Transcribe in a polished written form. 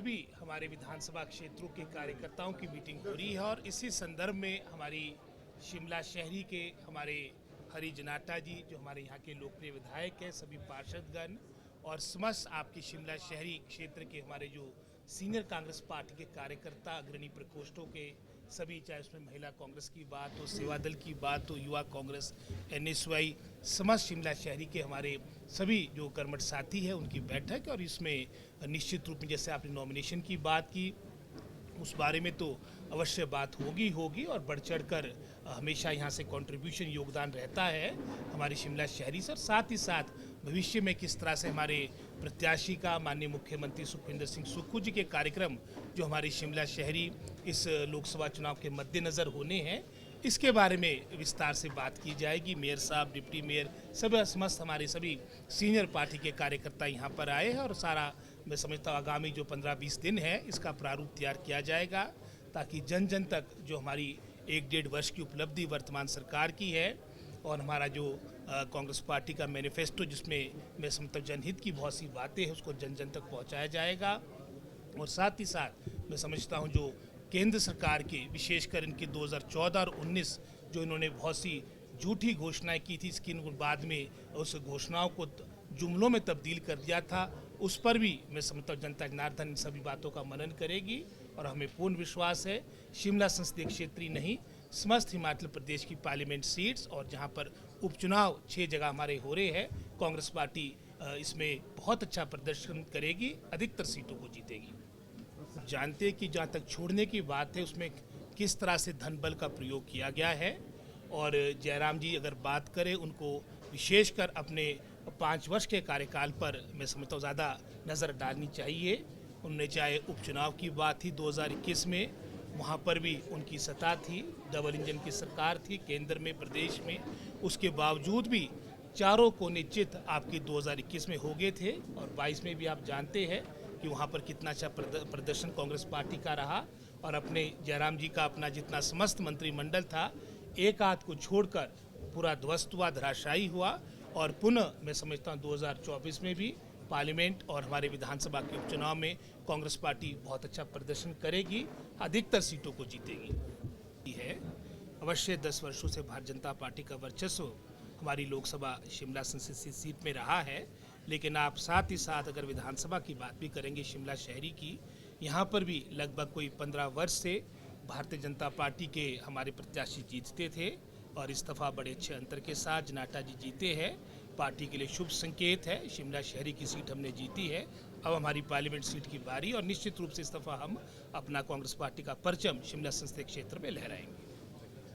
सभी हमारे विधानसभा क्षेत्रों के कार्यकर्ताओं की मीटिंग हो रही है और इसी संदर्भ में हमारी शिमला शहरी के हमारे हरी जनाटा जी जो हमारे यहाँ के लोकप्रिय विधायक हैं, सभी पार्षदगण और समस्त आपकी शिमला शहरी क्षेत्र के हमारे जो सीनियर कांग्रेस पार्टी के कार्यकर्ता अग्रणी प्रकोष्ठों के सभी, चाहे उसमें महिला कांग्रेस की बात हो, सेवा दल की बात हो, युवा कांग्रेस, एनएसवाई, समस्त शिमला शहरी के हमारे सभी जो कर्मठ साथी हैं उनकी बैठक। और इसमें निश्चित रूप में जैसे आपने नॉमिनेशन की बात की उस बारे में तो अवश्य बात होगी और बढ़ चढ़ कर हमेशा यहाँ से कंट्रीब्यूशन योगदान रहता है हमारी शिमला शहरी सर। साथ ही साथ भविष्य में किस तरह से हमारे प्रत्याशी का माननीय मुख्यमंत्री सुखविंदर सिंह सुक्खू जी के कार्यक्रम जो हमारी शिमला शहरी इस लोकसभा चुनाव के मद्देनज़र होने हैं, इसके बारे में विस्तार से बात की जाएगी। मेयर साहब, डिप्टी मेयर, सब समस्त हमारे सभी सीनियर पार्टी के कार्यकर्ता यहाँ पर आए हैं और सारा मैं समझता हूँ आगामी जो 15-20 दिन है इसका प्रारूप तैयार किया जाएगा ताकि जन जन तक जो हमारी 1-1.5 वर्ष की उपलब्धि वर्तमान सरकार की है और हमारा जो कांग्रेस पार्टी का मैनिफेस्टो जिसमें मैं समझता हूँ जनहित की बहुत सी बातें हैं उसको जन जन तक पहुँचाया जाएगा। और साथ ही साथ मैं समझता हूँ जो केंद्र सरकार के विशेषकर इनकी 2014 और 19 जो इन्होंने बहुत सी झूठी घोषणाएं की थी, इसकी बाद में उस घोषणाओं को जुमलों में तब्दील कर दिया था, उस पर भी मैं समझता हूँ जनता जनार्दन इन सभी बातों का मनन करेगी और हमें पूर्ण विश्वास है शिमला संसदीय क्षेत्र ही नहीं समस्त हिमाचल प्रदेश की पार्लियामेंट सीट्स और जहाँ पर उपचुनाव 6 जगह हमारे हो रहे हैं, कांग्रेस पार्टी इसमें बहुत अच्छा प्रदर्शन करेगी, अधिकतर सीटों को जीतेगी। जानते हैं कि जहाँ तक छोड़ने की बात है उसमें किस तरह से धन बल का प्रयोग किया गया है और जयराम जी अगर बात करें उनको विशेषकर अपने 5 वर्ष के कार्यकाल पर मैं समझता हूँ ज़्यादा नज़र डालनी चाहिए। उनने चाहे उपचुनाव की बात थी 2021 में, वहाँ पर भी उनकी सत्ता थी, डबल इंजन की सरकार थी केंद्र में, प्रदेश में, उसके बावजूद भी चारों को निश्चित आपकी 2021 में हो गए थे और 22 में भी आप जानते हैं कि वहाँ पर कितना अच्छा प्रदर्शन कांग्रेस पार्टी का रहा और अपने जयराम जी का अपना जितना समस्त मंत्रिमंडल था एक आध को छोड़कर पूरा ध्वस्त हुआ, धराशायी हुआ और पुनः मैं समझता हूँ 2024 में भी पार्लियामेंट और हमारे विधानसभा के उपचुनाव में कांग्रेस पार्टी बहुत अच्छा प्रदर्शन करेगी, अधिकतर सीटों को जीतेगी। है अवश्य 10 वर्षों से भारतीय जनता पार्टी का वर्चस्व हमारी लोकसभा शिमला संसदीय सीट में रहा है, लेकिन आप साथ ही साथ अगर विधानसभा की बात भी करेंगे शिमला शहरी की, यहाँ पर भी लगभग कोई 15 वर्ष से भारतीय जनता पार्टी के हमारे प्रत्याशी जीतते थे और इस दफ़ा बड़े अच्छे अंतर के साथ जनाटा जी जीते हैं। पार्टी के लिए शुभ संकेत है, शिमला शहरी की सीट हमने जीती है, अब हमारी पार्लियामेंट सीट की बारी और निश्चित रूप से इस दफ़ा हम अपना कांग्रेस पार्टी का परचम शिमला संसदीय क्षेत्र में लहराएंगे।